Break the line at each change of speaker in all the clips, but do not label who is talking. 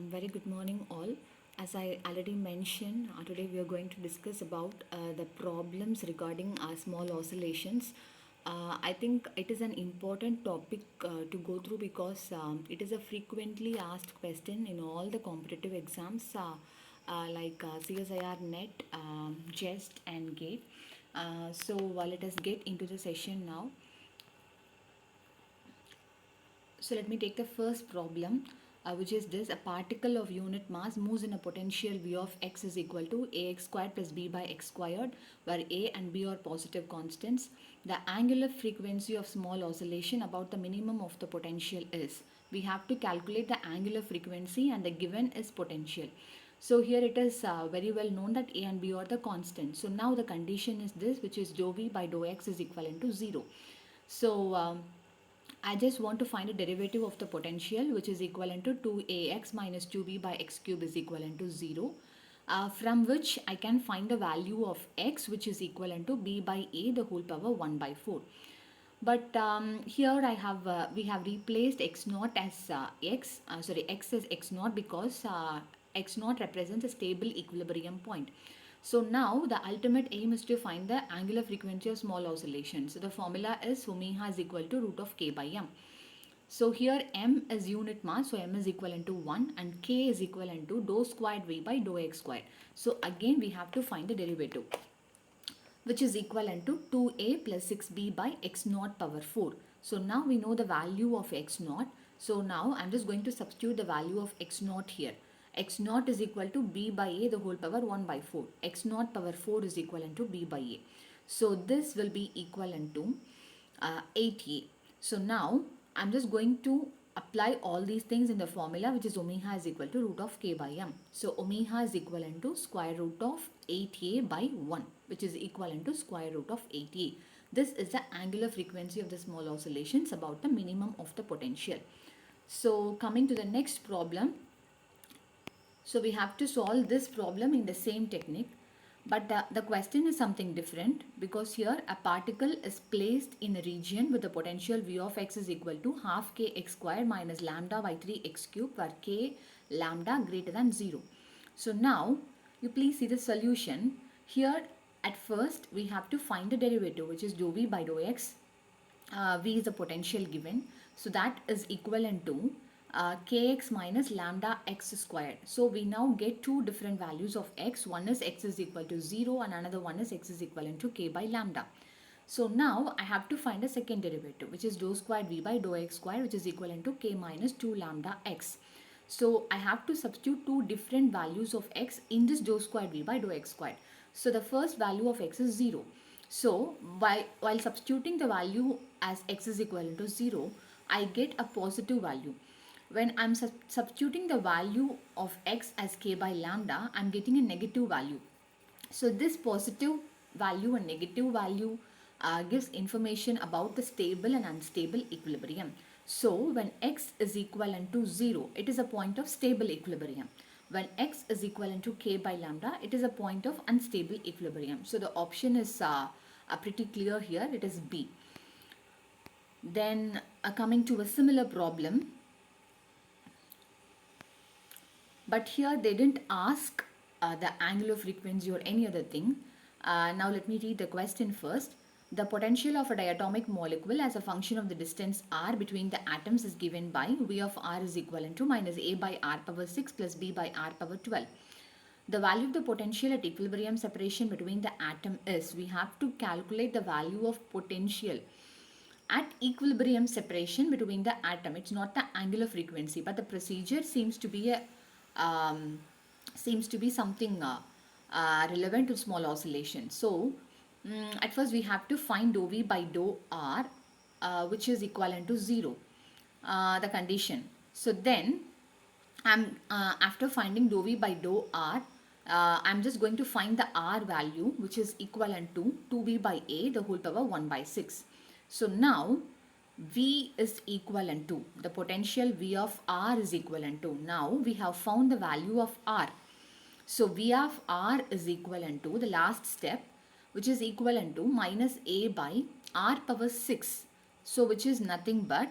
Very good morning all. As I already mentioned, today we are going to discuss about the problems regarding small oscillations. I think it is an important topic to go through because it is a frequently asked question in all the competitive exams like CSIR, NET, JEST and GATE. So let us get into the session now. So let me take the first problem, which is this: a particle of unit mass moves in a potential V of x is equal to ax squared plus b by x squared, where a and b are positive constants. The angular frequency of small oscillation about the minimum of the potential is. We have to calculate the angular frequency and the given is potential. So here it is very well known that a and b are the constants. So now the condition is this, which is dou v by dou x is equivalent to 0. So I just want to find a derivative of the potential, which is equivalent to 2ax minus 2b by x cube is equivalent to 0. From which I can find the value of x, which is equivalent to b by a the whole power 1 by 4. But here we have replaced x naught as x as x naught because x naught represents a stable equilibrium point. So now the ultimate aim is to find the angular frequency of small oscillations. So the formula is omega is equal to root of k by m. So here m is unit mass, so m is equivalent to 1 and k is equivalent to dou squared v by dou x squared. So again we have to find the derivative, which is equivalent to 2a plus 6b by x naught power 4. So now we know the value of x naught. So now I'm just going to substitute the value of x naught here. X naught is equal to b by a the whole power 1 by 4. X naught power 4 is equivalent to b by a. So this will be equivalent to 8a. So now I'm just going to apply all these things in the formula, which is omega is equal to root of k by m. So omega is equivalent to square root of 8a by 1, which is equivalent to square root of 8a. This is the angular frequency of the small oscillations about the minimum of the potential. So coming to the next problem. So we have to solve this problem in the same technique. But the question is something different because here a particle is placed in a region with the potential V of x is equal to half k x squared minus lambda by 3 x cube, where k lambda greater than 0. So now you please see the solution. Here at first we have to find the derivative, which is dou v by dou x. V is the potential given. So that is equivalent to kx minus lambda x squared. So we now get two different values of x. One is x is equal to 0 and another one is x is equivalent to k by lambda. So now I have to find a second derivative, which is dou squared v by dou x squared, which is equivalent to k minus 2 lambda x. So I have to substitute two different values of x in this dou squared v by dou x squared. So the first value of x is 0. So while substituting the value as x is equivalent to 0, I get a positive value. When I'm substituting the value of x as k by lambda, I'm getting a negative value. So this positive value and negative value gives information about the stable and unstable equilibrium. So when x is equivalent to 0, it is a point of stable equilibrium. When x is equivalent to k by lambda, it is a point of unstable equilibrium. So the option is pretty clear here. It is B. Then coming to a similar problem. But here they didn't ask the angular frequency or any other thing. Now let me read the question first. The potential of a diatomic molecule as a function of the distance r between the atoms is given by V of r is equivalent to minus a by r power 6 plus b by r power 12. The value of the potential at equilibrium separation between the atom is, we have to calculate the value of potential at equilibrium separation between the atom. It's not the angular frequency, but the procedure seems to be something relevant to small oscillation. So at first we have to find dou v by dou r, which is equivalent to 0, the condition. So then after finding dou v by dou r, I'm just going to find the r value, which is equivalent to 2b by a the whole power 1 by 6. So now V is equivalent to, the potential V of R is equivalent to, now we have found the value of R. So V of R is equivalent to the last step, which is equivalent to minus A by R power 6. So which is nothing but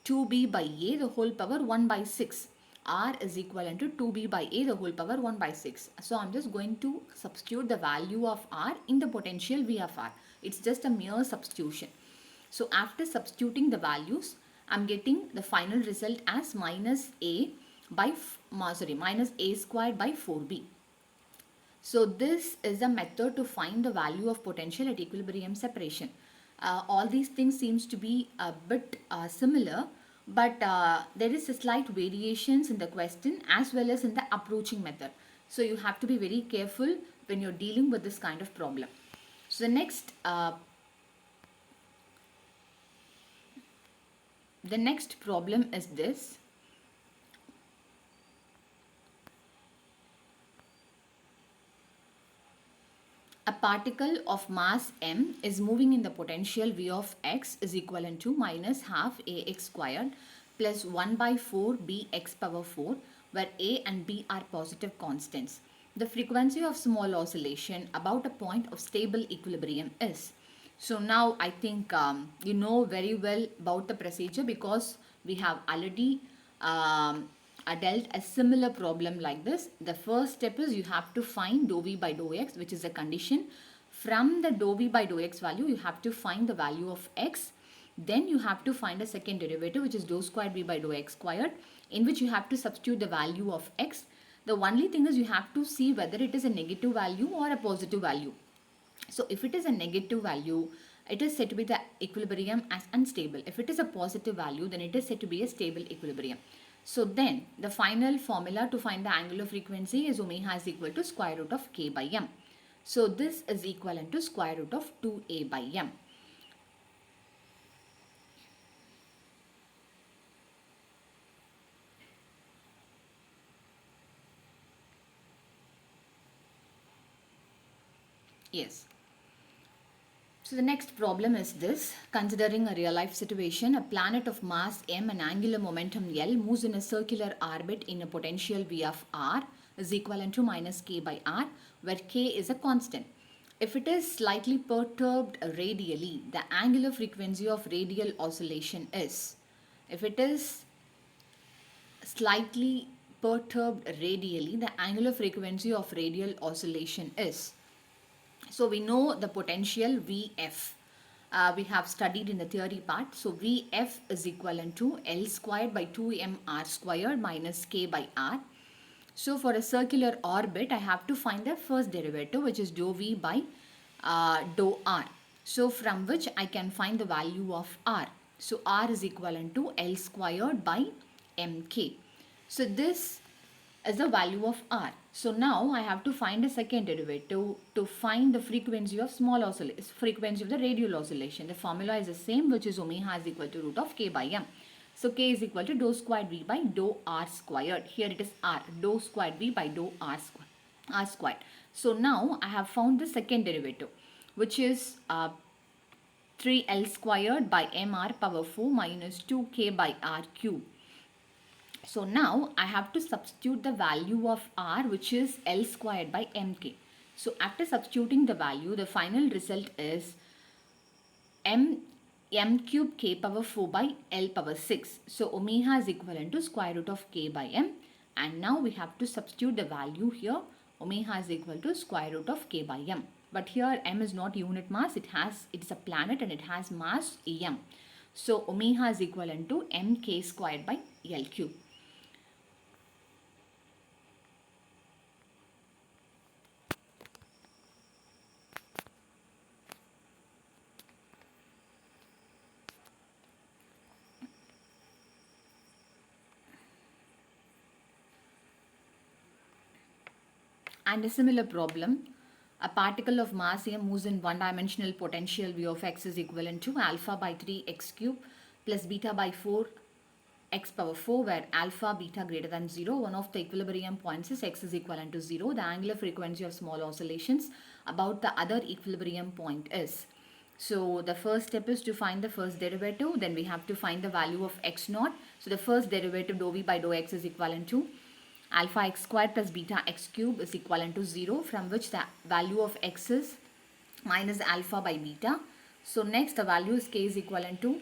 2B by A the whole power 1 by 6. R is equivalent to 2b by A the whole power 1 by 6. So I'm just going to substitute the value of R in the potential V of R. It's just a mere substitution. So after substituting the values, I'm getting the final result as minus A by, minus A squared by 4b. So this is a method to find the value of potential at equilibrium separation. All these things seems to be a bit similar, but there is a slight variations in the question as well as in the approaching method. So you have to be very careful when you're dealing with this kind of problem. So the next problem is this. A particle of mass m is moving in the potential V of x is equivalent to minus half ax squared plus 1 by 4 bx power 4, where a and b are positive constants. The frequency of small oscillation about a point of stable equilibrium is. So now I think you know very well about the procedure because we have already dealt a similar problem like this. The first step is you have to find dou v by dou x, which is a condition. From the dou v by dou x value, you have to find the value of x. Then you have to find a second derivative, which is dou squared v by dou x squared, in which you have to substitute the value of x. The only thing is you have to see whether it is a negative value or a positive value. So if it is a negative value, it is said to be the equilibrium as unstable. If it is a positive value, then it is said to be a stable equilibrium. So then the final formula to find the angular frequency is omega is equal to square root of k by m. So this is equivalent to square root of 2a by m. Yes. So the next problem is this. Considering a real life situation, a planet of mass m and angular momentum L moves in a circular orbit in a potential V of R is equivalent to minus k by R, where k is a constant. If it is slightly perturbed radially, the angular frequency of radial oscillation is. If it is slightly perturbed radially, the angular frequency of radial oscillation is. So we know the potential Vf. We have studied in the theory part. So Vf is equivalent to L squared by 2mr squared minus k by r. So for a circular orbit, I have to find the first derivative, which is dou v by dou r. So from which I can find the value of r. So r is equivalent to L squared by mk. So this is the value of r. So now I have to find a second derivative to find the frequency of small oscillation, frequency of the radial oscillation. The formula is the same, which is omega is equal to root of k by m. So k is equal to dou squared v by dou r squared. Here it is r, dou squared v by dou r squared. So now I have found the second derivative, which is 3l squared by mr power 4 minus 2k by r cube. So now I have to substitute the value of r, which is L squared by mk. So after substituting the value, the final result is m cube k power 4 by L power 6. So omega is equivalent to square root of k by m. And now we have to substitute the value here. Omega is equal to square root of k by m. But here m is not unit mass. It's a planet and it has mass em. So omega is equivalent to mk squared by L cube. And a similar problem, a particle of mass m moves in one-dimensional potential V of x is equivalent to alpha by 3x cube plus beta by 4 x power 4, where alpha, beta greater than 0. One of the equilibrium points is x is equivalent to 0. The angular frequency of small oscillations about the other equilibrium point is. So the first step is to find the first derivative. Then we have to find the value of x naught. So the first derivative dou v by dou x is equivalent to alpha x squared plus beta x cube is equivalent to 0, from which the value of x is minus alpha by beta. So next the value is k is equivalent to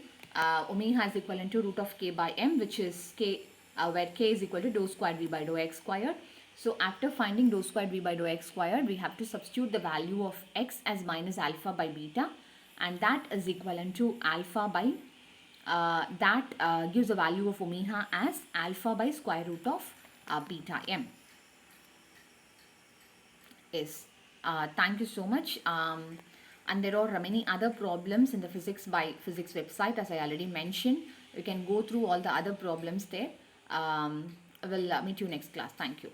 omega is equivalent to root of k by m, which is k where k is equal to dou squared v by dou x squared. So after finding dou squared v by dou x squared, we have to substitute the value of x as minus alpha by beta, and that is equivalent to alpha by that gives the value of omega as alpha by square root of beta m. Yes, thank you so much. And there are many other problems in the physics by physics website, as I already mentioned. You can go through all the other problems there. I will meet you next class. Thank you.